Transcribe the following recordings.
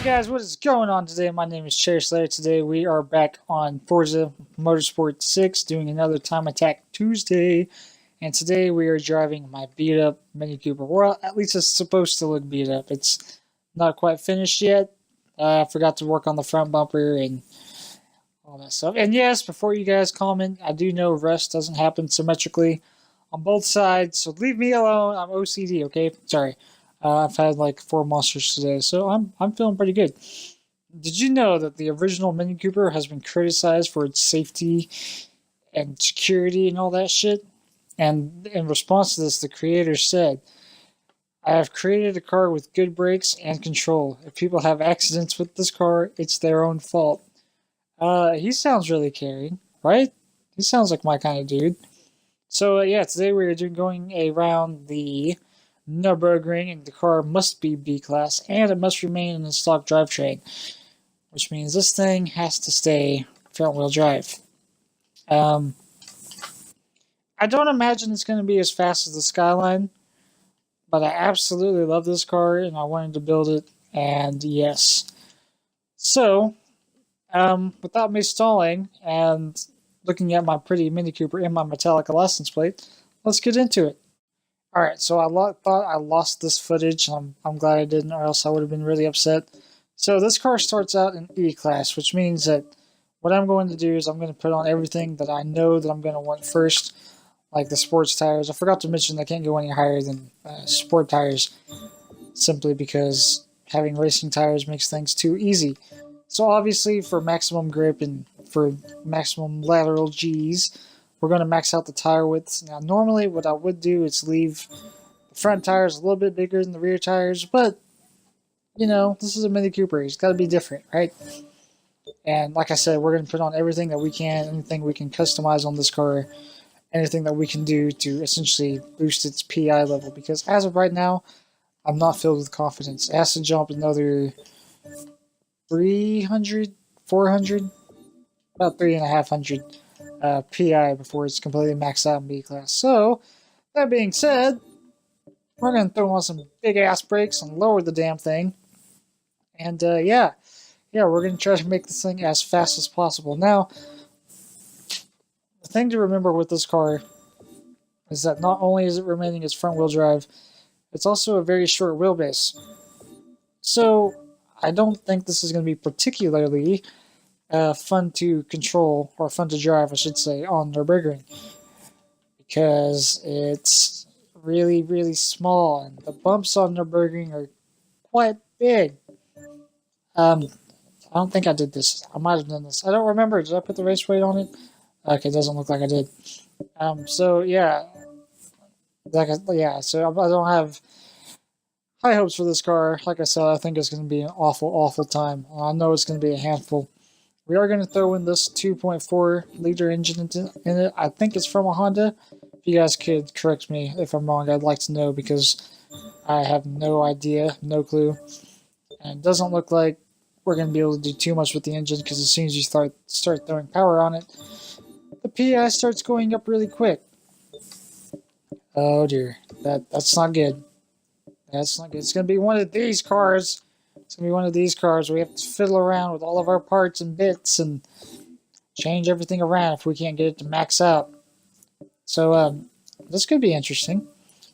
Guys, what is going on today? My name is Cherry Slayer. Today we are back on Forza Motorsport 6 doing another Time Attack Tuesday. And today we are driving my beat up Mini Cooper. Well, at least it's supposed to look beat up. It's not quite finished yet. I forgot to work on the front bumper and all that stuff. And yes, before you guys comment, I do know rust doesn't happen symmetrically on both sides, so leave me alone. I'm OCD, okay? Sorry. I've had like 4 monsters today, so I'm feeling pretty good. Did you know that the original Mini Cooper has been criticized for its safety and security and all that shit? And in response to this, the creator said, "I have created a car with good brakes and control. If people have accidents with this car, it's their own fault." He sounds really caring, right? He sounds like my kind of dude. So yeah, today we are going around the Nürburgring, and the car must be B-Class, and it must remain in the stock drivetrain, which means this thing has to stay front-wheel drive. I don't imagine it's going to be as fast as the Skyline, but I absolutely love this car, and I wanted to build it, and yes. So, without me stalling, and looking at my pretty Mini Cooper in my Metallica license plate, let's get into it. Alright, so I thought I lost this footage. I'm glad I didn't, or else I would have been really upset. So this car starts out in E-Class, which means that what I'm going to do is I'm going to put on everything that I know that I'm going to want first, like the sports tires. I forgot to mention they can't go any higher than sport tires, simply because having racing tires makes things too easy. So obviously for maximum grip and for maximum lateral G's, we're going to max out the tire widths. Now, normally what I would do is leave the front tires a little bit bigger than the rear tires, but, you know, this is a Mini Cooper. It's got to be different, right? And like I said, we're going to put on everything that we can, anything we can customize on this car, anything that we can do to essentially boost its PI level, because as of right now, I'm not filled with confidence. It has to jump another 300, 400, about 3,500 PI before it's completely maxed out in B-Class. So, that being said, we're going to throw on some big-ass brakes and lower the damn thing. And, yeah, we're going to try to make this thing as fast as possible. Now, the thing to remember with this car is that not only is it remaining as front-wheel drive, it's also a very short wheelbase. So, I don't think this is going to be particularly fun to control, or fun to drive, I should say, on Nürburgring, because it's really, really small, and the bumps on Nürburgring are quite big. I don't think I did this. I might have done this. I don't remember. Did I put the race weight on it? Okay, it doesn't look like I did. So yeah, so I don't have high hopes for this car. Like I said, I think it's going to be an awful, awful time. I know it's going to be a handful. We are going to throw in this 2.4 liter engine in it. I think it's from a Honda. If you guys could correct me if I'm wrong, I'd like to know, because I have no idea, no clue. And it doesn't look like we're going to be able to do too much with the engine, because as soon as you start throwing power on it, the PI starts going up really quick. Oh dear, that's not good. That's not good. It's going to be one of these cars. It's going to be one of these cars where we have to fiddle around with all of our parts and bits and change everything around if we can't get it to max out. So, this could be interesting.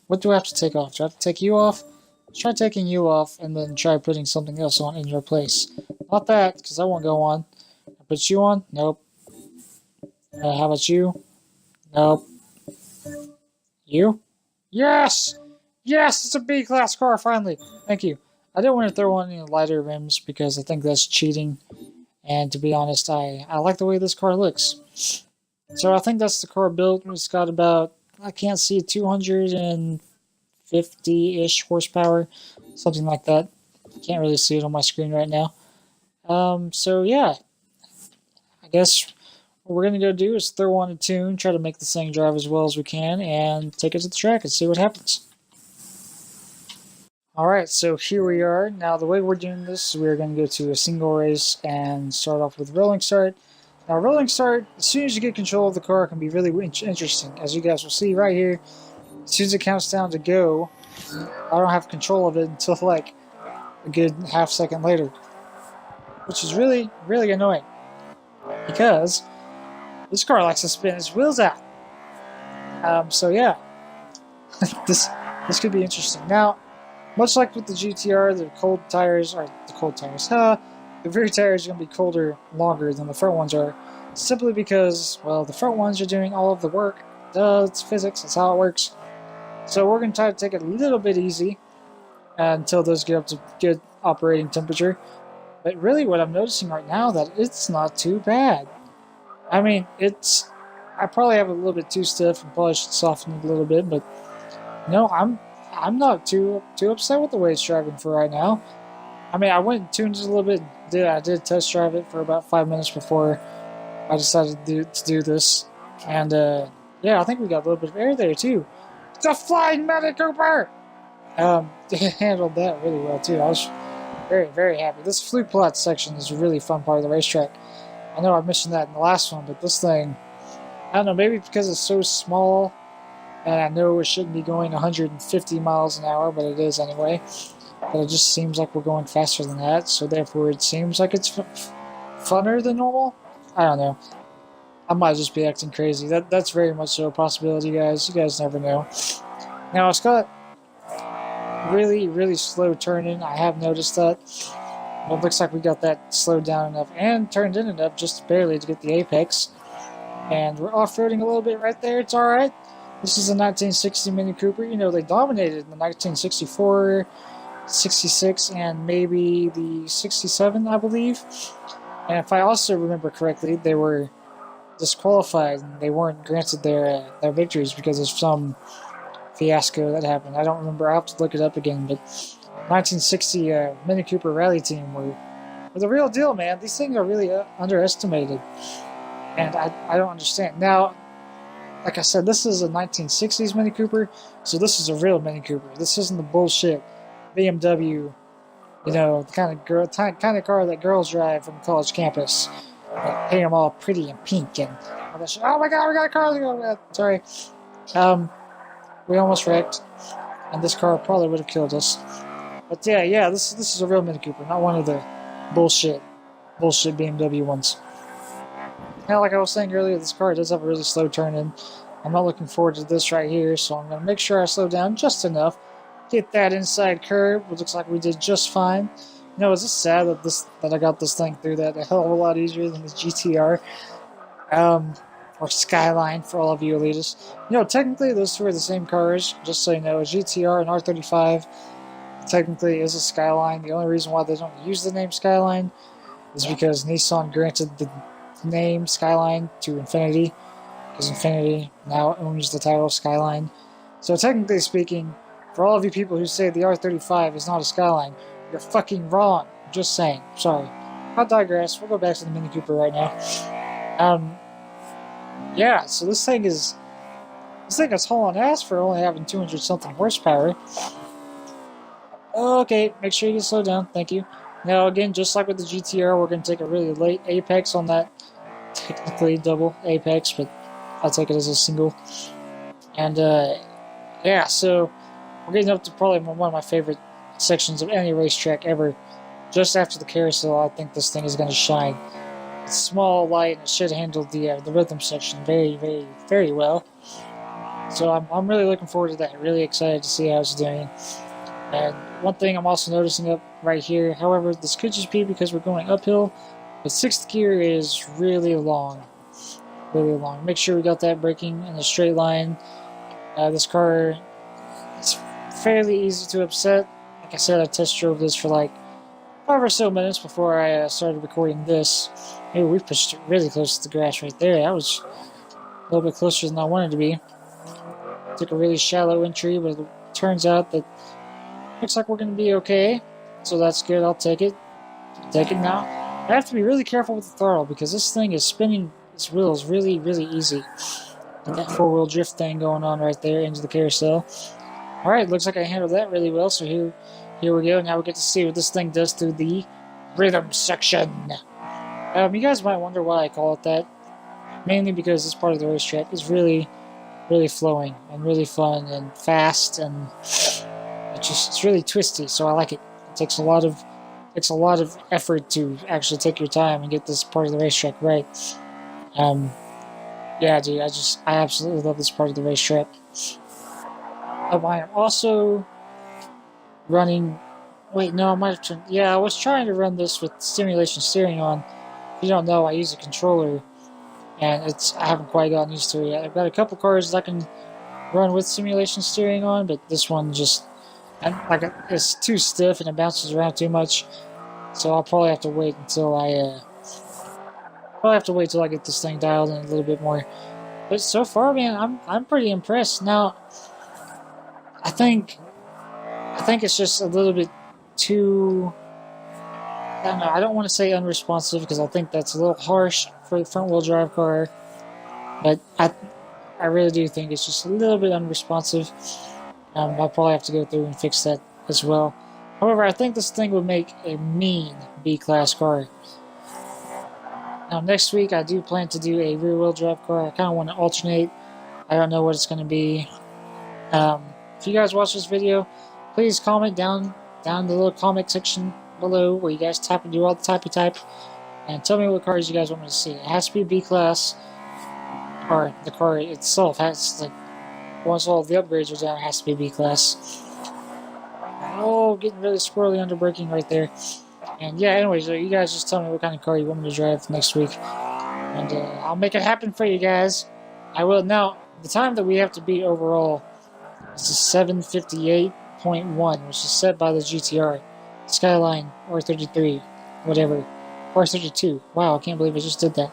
What do I have to take off? Do I have to take you off? Try taking you off and then try putting something else on in your place. Not that, because that won't go on. I put you on? Nope. How about you? Nope. You? Yes! Yes! It's a B-Class car, finally! Thank you. I didn't want to throw on any lighter rims because I think that's cheating. And to be honest, I like the way this car looks. So I think that's the car built. It's got about, I can't see, 250-ish horsepower. Something like that. Can't really see it on my screen right now. So yeah. I guess what we're going to go do is throw on a tune, try to make this thing drive as well as we can, and take it to the track and see what happens. Alright, so here we are. Now the way we're doing this, we're going to go to a single race and start off with rolling start. Now rolling start, as soon as you get control of the car, can be really interesting. As you guys will see right here, as soon as it counts down to go, I don't have control of it until like a good half second later. which is really, really annoying because this car likes to spin its wheels out. So yeah, this could be interesting. Now, much like with the GTR, the rear tires are going to be colder longer than the front ones are, simply because, well, the front ones are doing all of the work. Duh, it's physics, that's how it works. So we're going to try to take it a little bit easy until those get up to good operating temperature. But really what I'm noticing right now that it's not too bad. I mean, I probably have a little bit too stiff and probably should soften it a little bit, but no, I'm not too upset with the way it's driving for right now. I mean, I went and tuned it a little bit. I did test drive it for about 5 minutes before I decided to do this. And yeah, I think we got a little bit of air there too. The flying Mini Cooper! It handled that really well too. I was very, very happy. This fluke plot section is a really fun part of the racetrack. I know I mentioned that in the last one, but this thing, I don't know, maybe because it's so small, and I know it shouldn't be going 150 miles an hour, but it is anyway. But it just seems like we're going faster than that, so therefore it seems like it's funner than normal. I don't know. I might just be acting crazy. That's very much so a possibility, guys. You guys never know. Now, it's got really, really slow turning. I have noticed that. But it looks like we got that slowed down enough and turned in enough just barely to get the apex. And we're off-roading a little bit right there. It's alright. This is a 1960 Mini Cooper. You know, they dominated in the 1964, 66, and maybe the 67, I believe. And if I also remember correctly, they were disqualified and they weren't granted their victories because of some fiasco that happened. I don't remember. I'll have to look it up again, but 1960 Mini Cooper rally team were the real deal, man. These things are really underestimated, and I don't understand. Now, like I said, this is a 1960s Mini Cooper, so this is a real Mini Cooper. This isn't the bullshit BMW, you know, the kind of car that girls drive from college campus. Like, paint them all pretty and pink and all that shit. Oh my god, we got a car! Sorry. We almost wrecked, and this car probably would have killed us. But yeah, this is a real Mini Cooper, not one of the bullshit BMW ones. Now, like I was saying earlier, this car does have a really slow turn in. I'm not looking forward to this right here, so I'm going to make sure I slow down just enough. Get that inside curve, which looks like we did just fine. You know, it's just sad that I got this thing through that a hell of a lot easier than the GTR. Or Skyline for all of you elitists. You know, technically those two are the same cars, just so you know. A GTR and R35 technically is a Skyline. The only reason why they don't use the name Skyline is because Nissan granted the name Skyline to Infiniti, because Infiniti now owns the title Skyline. So technically speaking, for all of you people who say the R35 is not a Skyline, you're fucking wrong. Just saying. Sorry. I'll digress. We'll go back to the Mini Cooper right now. Yeah, so this thing is hauling ass for only having 200 something horsepower. Okay, make sure you slow down. Thank you. Now again, just like with the GTR, we're going to take a really late apex on that. Technically double apex, but I'll take it as a single. And yeah, so we're getting up to probably one of my favorite sections of any racetrack ever. Just after the carousel, I think this thing is going to shine. It's small, light, and it should handle the rhythm section very, very, very well. So I'm really looking forward to that. Really excited to see how it's doing. And one thing I'm also noticing up right here, however, this could just be because we're going uphill, but 6th gear is really long. Really long. Make sure we got that braking in a straight line. This car is fairly easy to upset. Like I said, I test drove this for like 5 or so minutes before I started recording this. Hey, we pushed it really close to the grass right there. That was a little bit closer than I wanted to be. Took a really shallow entry, but it turns out that looks like we're going to be okay. So that's good. I'll take it. Take it now. I have to be really careful with the throttle because this thing is spinning its wheels really, really easy. Got that 4-wheel drift thing going on right there into the carousel. Alright, looks like I handled that really well. So here we go. Now we get to see what this thing does through the rhythm section. You guys might wonder why I call it that. Mainly because this part of the racetrack is really, really flowing and really fun and fast, and it's really twisty, so I like it. It takes a lot of takes a lot of effort to actually take your time and get this part of the racetrack right. Yeah, dude, I absolutely love this part of the racetrack. I am also running. Wait, no, I might have turned. Yeah, I was trying to run this with simulation steering on. If you don't know, I use a controller, and I haven't quite gotten used to it yet. I've got a couple cars that I can run with simulation steering on, but this one just it's too stiff and it bounces around too much. So I'll probably have to wait until I get this thing dialed in a little bit more. But so far, man, I'm pretty impressed. Now, I think it's just a little bit too. I don't know. I don't want to say unresponsive because I think that's a little harsh for the front wheel drive car. But I really do think it's just a little bit unresponsive. I'll probably have to go through and fix that as well. However, I think this thing would make a mean B-class car. Now, next week, I do plan to do a rear-wheel drive car. I kind of want to alternate. I don't know what it's going to be. If you guys watch this video, please comment down the little comment section below where you guys type and do all the type, and tell me what cars you guys want me to see. It has to be B-class, or the car itself has, like, once all the upgrades are down, it has to be B-class. Oh, getting really squirrely under braking right there. And yeah, anyways, you guys just tell me what kind of car you want me to drive next week. And I'll make it happen for you guys. I will. Now, the time that we have to beat overall is 7:58.1, which is set by the GTR. Skyline, R33, whatever. R32. Wow, I can't believe I just did that.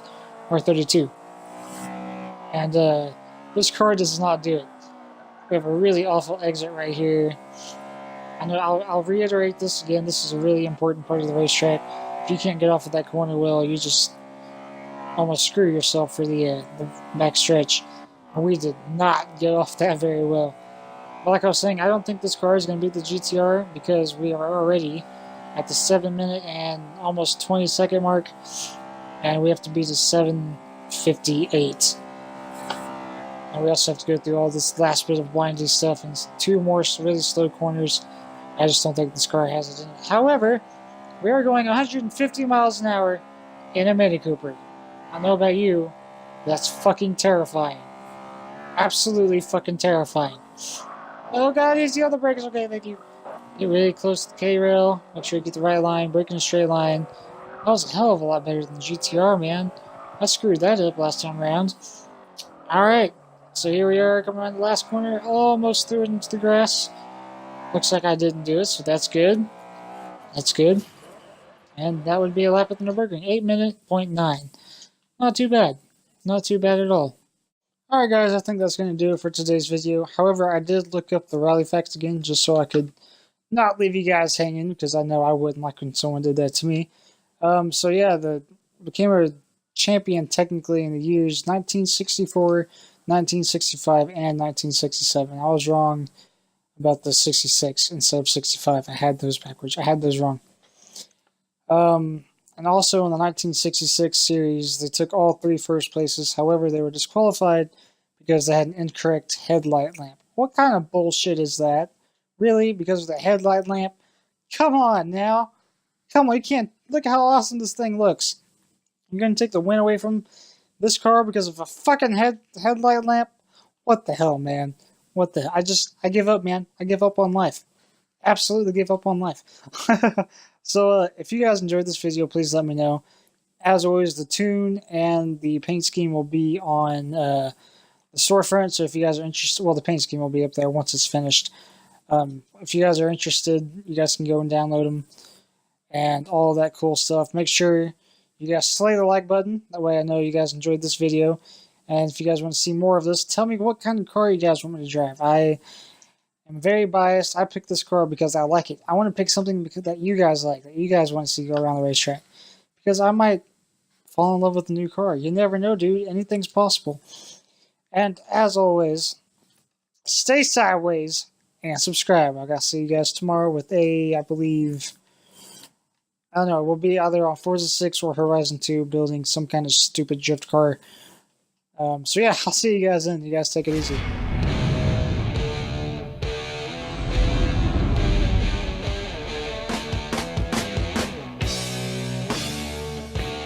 R32. And this car does not do it. We have a really awful exit right here. I know I'll reiterate this again. This is a really important part of the racetrack. If you can't get off of that corner well, you just almost screw yourself for the back stretch. And we did not get off that very well. But like I was saying, I don't think this car is going to beat the GTR because we are already at the 7-minute and almost 20-second mark, and we have to beat the 7:58. And we also have to go through all this last bit of windy stuff and 2 more really slow corners. I just don't think this car has it in it. However, we are going 150 miles an hour in a Mini Cooper. I don't know about you, but that's fucking terrifying. Absolutely fucking terrifying. Oh god, easy on the brakes. Okay, thank you. Get really close to the K-rail. Make sure you get the right line. Brake in a straight line. That was a hell of a lot better than the GTR, man. I screwed that up last time around. Alright, so here we are coming around the last corner. Almost threw it into the grass. Looks like I didn't do it, so that's good. That's good. And that would be a lap at the Nürburgring. 8:09. Not too bad. Not too bad at all. Alright guys, I think that's going to do it for today's video. However, I did look up the rally facts again just so I could not leave you guys hanging, because I know I wouldn't like when someone did that to me. So yeah, became a champion technically in the years 1964, 1965, and 1967. I was wrong about the 66 instead of 65. I had those backwards. I had those wrong. And also in the 1966 series, they took all 3 first places. However, they were disqualified because they had an incorrect headlight lamp. What kind of bullshit is that? Really? Because of the headlight lamp? Come on now. Come on, you can't. Look how awesome this thing looks. You're going to take the win away from this car because of a fucking headlight lamp? What the hell, man? What the hell? I give up, man. I give up on life. Absolutely give up on life. So, if you guys enjoyed this video, please let me know. As always, the tune and the paint scheme will be on the storefront. So if you guys are interested, well, the paint scheme will be up there once it's finished. If you guys are interested, you guys can go and download them and all that cool stuff. Make sure you guys slay the like button. That way I know you guys enjoyed this video. And if you guys want to see more of this, tell me what kind of car you guys want me to drive. I am very biased. I picked this car because I like it. I want to pick something that you guys like, that you guys want to see go around the racetrack. Because I might fall in love with a new car. You never know, dude. Anything's possible. And as always, stay sideways and subscribe. I gotta see you guys tomorrow with I believe, I don't know, we'll be either on Forza 6 or Horizon 2 building some kind of stupid drift car. So yeah, I'll see you guys then. You guys take it easy.